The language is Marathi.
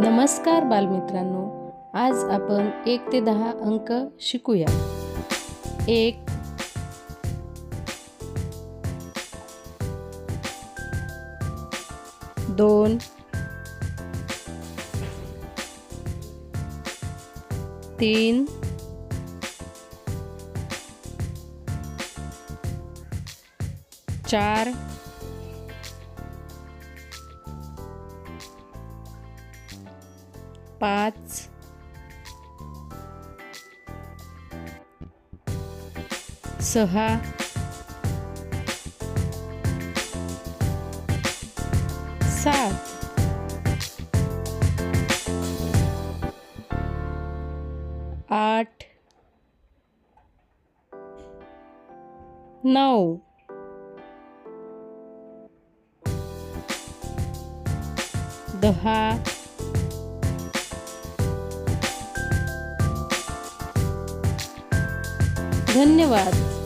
नमस्कार बालमित्रांनो, आज आपण 1 ते 10 अंक शिकूया. 1 2 3 4 5 6 7 8 9 10 धन्यवाद.